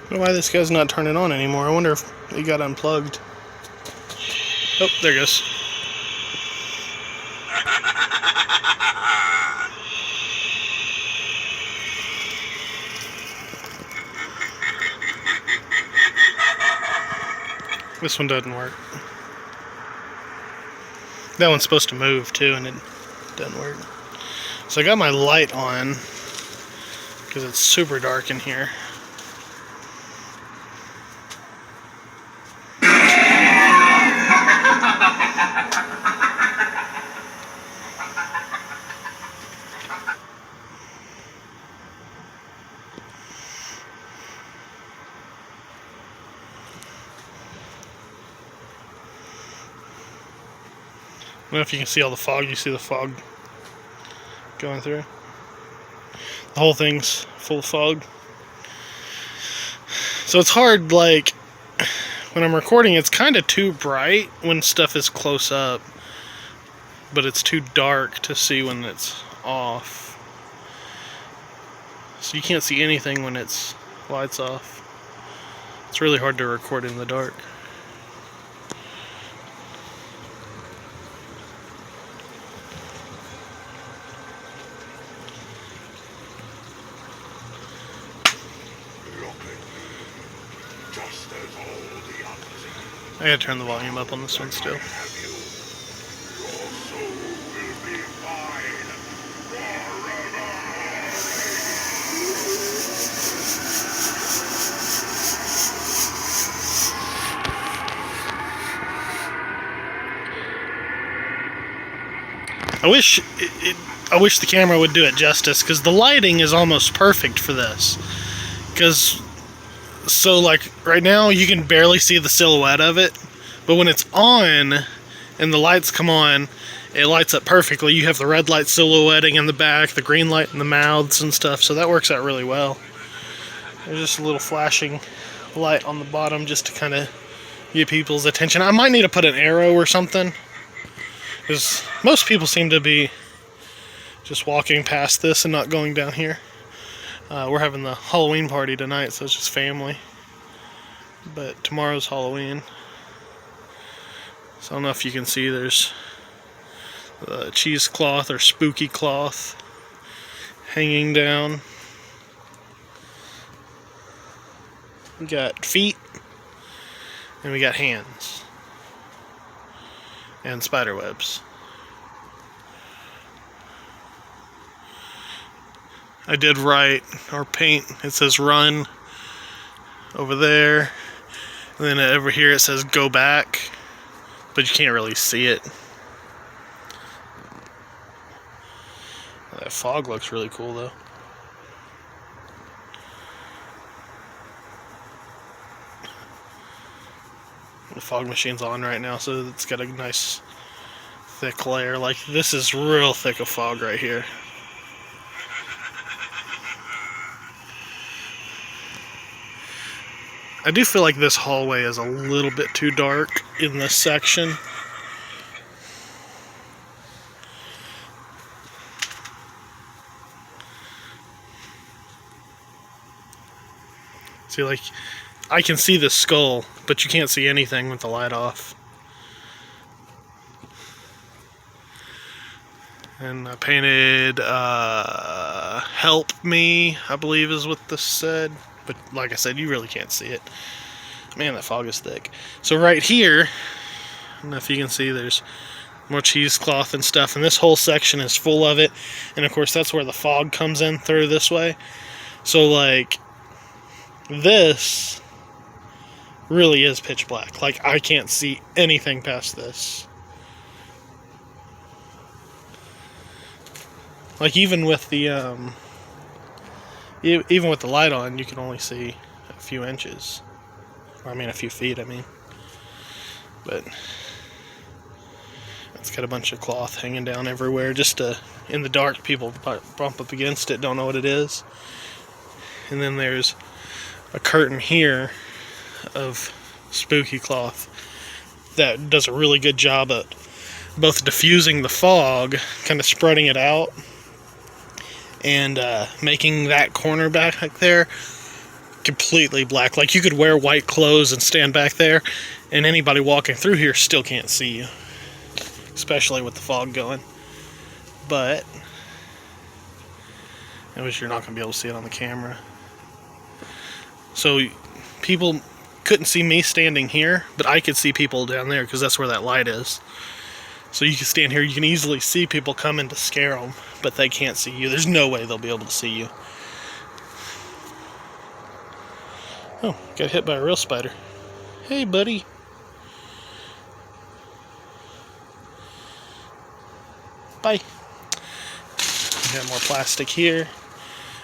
I don't know why this guy's not turning on anymore. I wonder if he got unplugged. Oh, there it goes. This one doesn't work. That one's supposed to move too, and it doesn't work. So I got my light on because it's super dark in here. I don't know if you can see all the fog. You see the fog going through. The whole thing's full of fog. So it's hard, like, when I'm recording, it's kind of too bright when stuff is close up, but it's too dark to see when it's off. So you can't see anything when it's lights off. It's really hard to record in the dark. I gotta turn the volume up on this one still. I wish the camera would do it justice, because the lighting is almost perfect for this. So like right now you can barely see the silhouette of it, but when it's on and the lights come on, it lights up perfectly. You have the red light silhouetting in the back, the green light in the mouths and stuff, so that works out really well. There's just a little flashing light on the bottom just to kind of get people's attention. I might need to put an arrow or something, because most people seem to be just walking past this and not going down here. We're having the Halloween party tonight, so it's just family. But tomorrow's Halloween. So I don't know if you can see, there's the cheesecloth or spooky cloth hanging down. We got feet, and we got hands, and spider webs. I did write or paint, it says run over there, and then over here it says go back, but you can't really see it. That fog looks really cool though. The fog machine's on right now, so it's got a nice thick layer. Like, this is real thick of fog right here. I do feel like this hallway is a little bit too dark in this section. See, like, I can see the skull, but you can't see anything with the light off. And I painted help me, I believe is what this said. But like I said, you really can't see it. Man, that fog is thick. So right here, I don't know if you can see, there's more cheesecloth and stuff, and this whole section is full of it. And of course, that's where the fog comes in through this way. So like, this really is pitch black. Like, I can't see anything past this. Like, even with the light on, you can only see a few inches. Or, I mean, a few feet, I mean. But it's got a bunch of cloth hanging down everywhere. Just in the dark, people bump up against it, don't know what it is. And then there's a curtain here of spooky cloth that does a really good job at both diffusing the fog, kind of spreading it out, and making that corner back there completely black. Like, you could wear white clothes and stand back there, and anybody walking through here still can't see you, especially with the fog going. But I wish you're not going to be able to see it on the camera. So people couldn't see me standing here, but I could see people down there because that's where that light is. So you can stand here, you can easily see people coming to scare them, but they can't see you. There's no way they'll be able to see you. Oh, got hit by a real spider. Hey, buddy. Bye. Got more plastic here.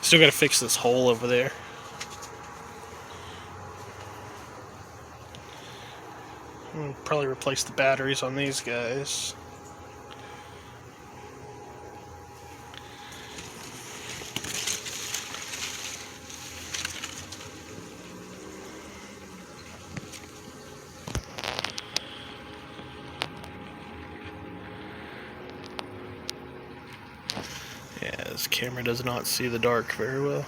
Still got to fix this hole over there. I'll probably replace the batteries on these guys. Yeah, this camera does not see the dark very well.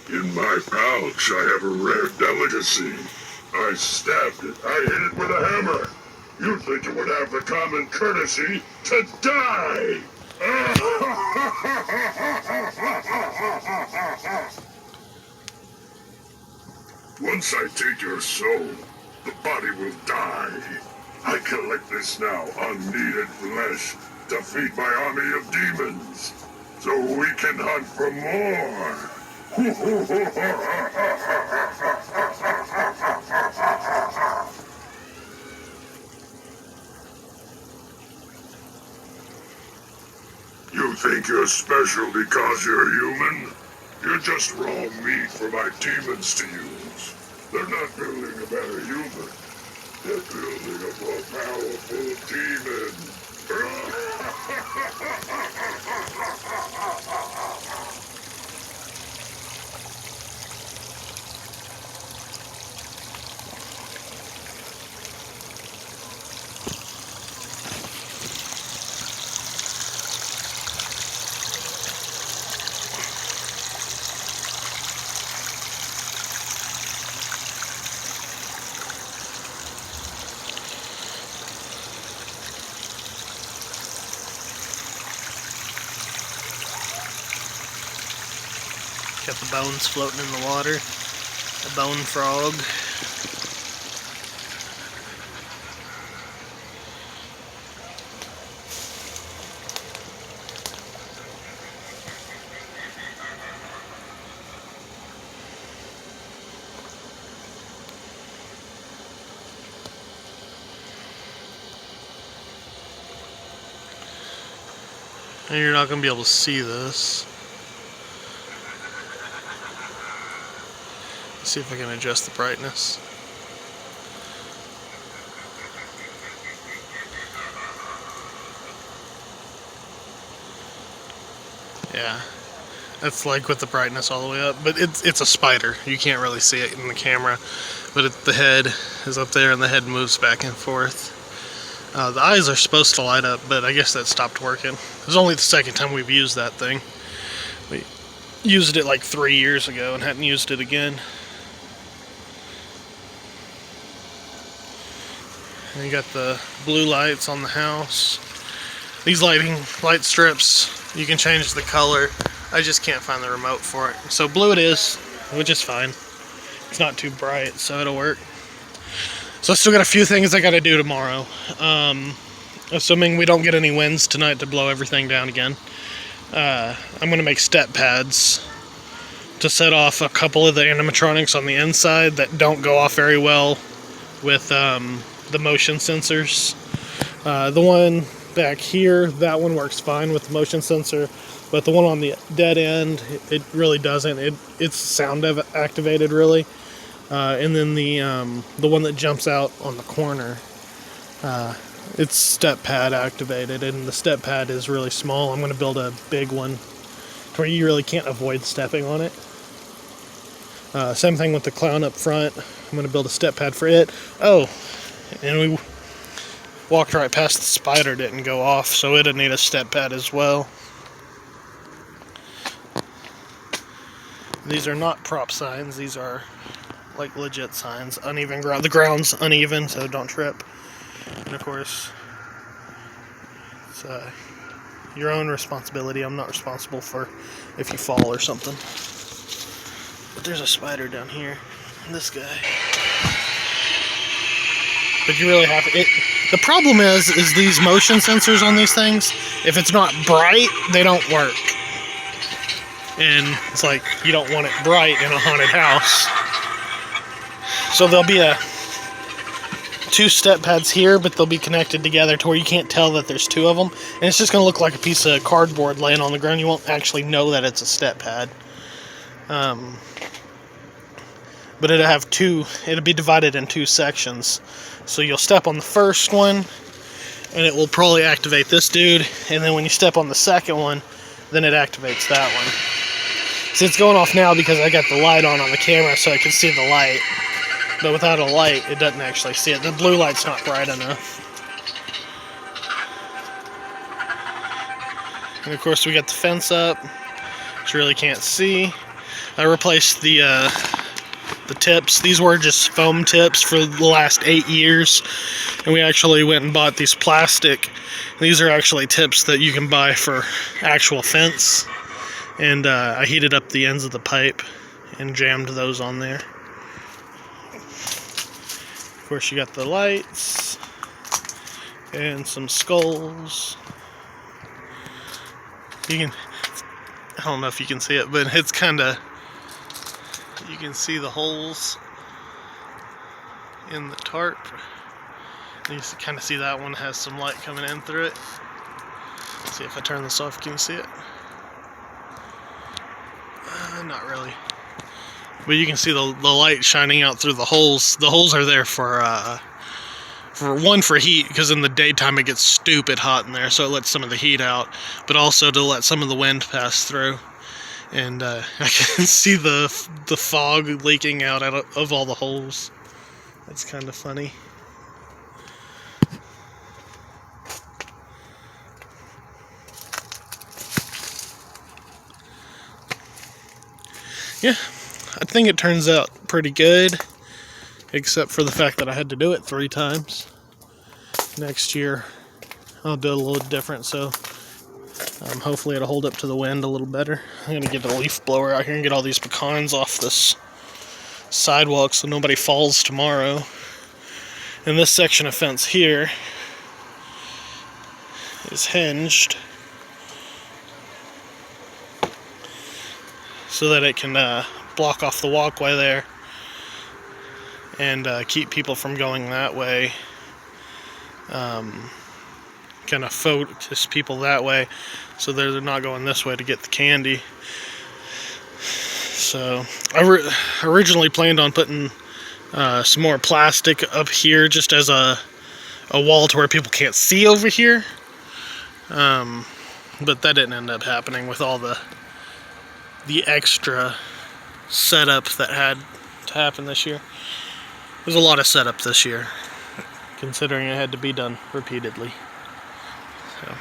In my pouch, I have a rare delicacy. I stabbed it. I hit it with a hammer. You'd think it would have the common courtesy to die. Once I take your soul, the body will die. I collect this now unneeded flesh to feed my army of demons, so we can hunt for more. You think you're special because you're human? You're just raw meat for my demons to use. They're not building a better human. They're building a more powerful demon. Got the bones floating in the water. A bone frog. And you're not going to be able to see this. Let's see if I can adjust the brightness. Yeah, that's like with the brightness all the way up, but it's a spider. You can't really see it in the camera, but the head is up there and the head moves back and forth. The eyes are supposed to light up, but I guess that stopped working. It was only the second time we've used that thing. We used it like 3 years ago and hadn't used it again. And you got the blue lights on the house. These light strips, you can change the color. I just can't find the remote for it. So blue it is, which is fine. It's not too bright, so it'll work. So I still got a few things I gotta do tomorrow. Assuming we don't get any winds tonight to blow everything down again. I'm gonna make step pads to set off a couple of the animatronics on the inside that don't go off very well with the motion sensors. The one back here, that one works fine with the motion sensor, but the one on the dead end, it really doesn't. It's sound activated really. And then the one that jumps out on the corner, It's step pad activated, and the step pad is really small. I'm going to build a big one to where you really can't avoid stepping on it. Same thing with the clown up front. I'm going to build a step pad for it. Oh, and we walked right past the spider, didn't go off, so it'll need a step pad as well. These are not prop signs, these are like legit signs. Uneven ground. The ground's uneven, so don't trip. And of course, it's your own responsibility. I'm not responsible for if you fall or something. But there's a spider down here. This guy. But you really have it. The problem is these motion sensors on these things, if it's not bright, they don't work. And it's like, you don't want it bright in a haunted house. So there'll be two step pads here, but they'll be connected together to where you can't tell that there's two of them. And it's just going to look like a piece of cardboard laying on the ground. You won't actually know that it's a step pad. But it'll be divided in two sections. So you'll step on the first one, and it will probably activate this dude. And then when you step on the second one, then it activates that one. See, it's going off now because I got the light on the camera so I can see the light. But without a light, it doesn't actually see it. The blue light's not bright enough. And of course we got the fence up, which you really can't see. I replaced the tips. These were just foam tips for the last 8 years. And we actually went and bought these plastic. These are actually tips that you can buy for actual fence. And I heated up the ends of the pipe and jammed those on there. Of course, you got the lights and some skulls. I don't know if you can see it, but it's kind of, you can see the holes in the tarp. And you kind of see that one has some light coming in through it. Let's see if I turn this off, can you see it? Not really. But you can see the light shining out through the holes. The holes are there for heat, because in the daytime it gets stupid hot in there, so it lets some of the heat out, but also to let some of the wind pass through. And I can see the fog leaking out of all the holes. That's kind of funny. Yeah, I think it turns out pretty good, except for the fact that I had to do it 3 times. Next year, I'll do it a little different, so hopefully it'll hold up to the wind a little better. I'm going to get a leaf blower out here and get all these pecans off this sidewalk so nobody falls tomorrow. And this section of fence here is hinged so that it can block off the walkway there and keep people from going that way. Kind of focus people that way so they're not going this way to get the candy. So I originally planned on putting some more plastic up here just as a wall to where people can't see over here, but that didn't end up happening with all the extra setup that had to happen this year. There's a lot of setup this year, considering it had to be done repeatedly. So,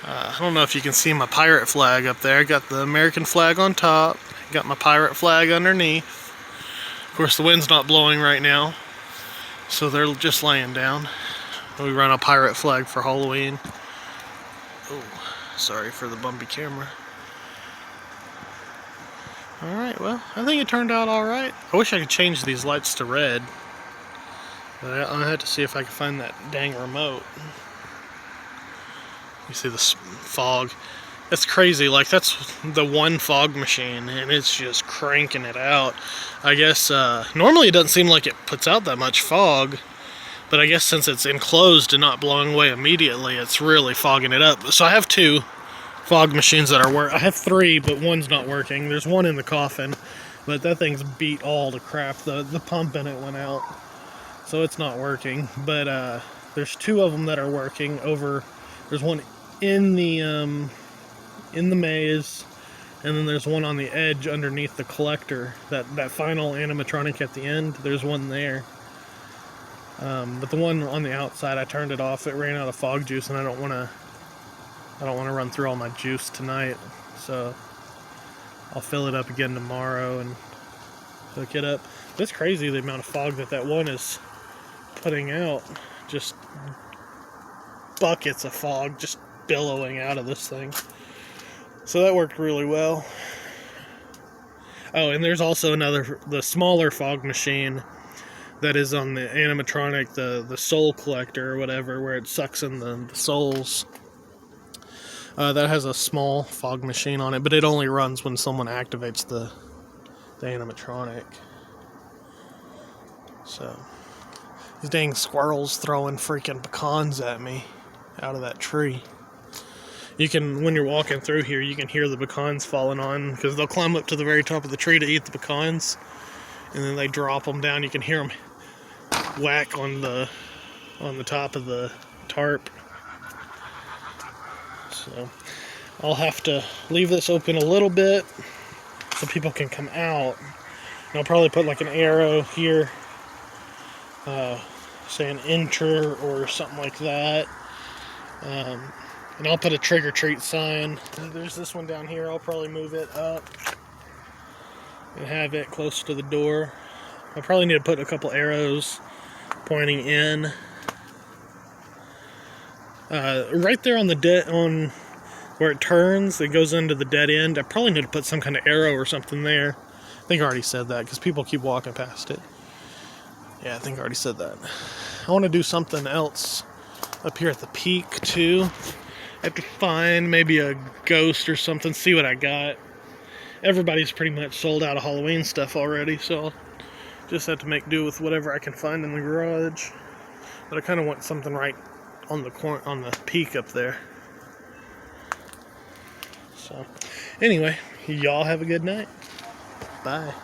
I don't know if you can see my pirate flag up there. I got the American flag on top, got my pirate flag underneath. Of course, the wind's not blowing right now, so they're just laying down. We run a pirate flag for Halloween. Oh, sorry for the bumpy camera. Alright, well, I think it turned out alright. I wish I could change these lights to red, but I had to see if I could find that dang remote. You see the fog. That's crazy. Like, that's the one fog machine, and it's just cranking it out. I guess, normally it doesn't seem like it puts out that much fog, but I guess since it's enclosed and not blowing away immediately, it's really fogging it up. So I have 2 fog machines that are I have 3, but one's not working. There's one in the coffin, but that thing's beat all to crap. The pump in it went out, so it's not working. But There's two of them that are working over. There's one in the maze, and then there's one on the edge underneath the collector. That final animatronic at the end. There's one there. But the one on the outside, I turned it off. It ran out of fog juice, and I don't want to run through all my juice tonight. So I'll fill it up again tomorrow and hook it up. It's crazy the amount of fog that one is putting out. Just buckets of fog just billowing out of this thing. So that worked really well. Oh, and there's also the smaller fog machine that is on the animatronic, the soul collector or whatever, where it sucks in the souls. That has a small fog machine on it, but it only runs when someone activates the animatronic. So, these dang squirrels throwing freaking pecans at me out of that tree. You can, when you're walking through here, you can hear the pecans falling on, because they'll climb up to the very top of the tree to eat the pecans, and then they drop them down. You can hear them whack on the top of the tarp. So I'll have to leave this open a little bit so people can come out. And I'll probably put like an arrow here, say an enter or something like that. And I'll put a trick or treat sign. There's this one down here. I'll probably move it up and have it close to the door. I probably need to put a couple arrows pointing in. Right there on on where it turns, it goes into the dead end. I probably need to put some kind of arrow or something there. I think I already said that because people keep walking past it. Yeah, I think I already said that. I want to do something else up here at the peak too. I have to find maybe a ghost or something, see what I got. Everybody's pretty much sold out of Halloween stuff already, so I'll just have to make do with whatever I can find in the garage. But I kind of want something right on the peak up there. So, anyway, y'all have a good night. Bye.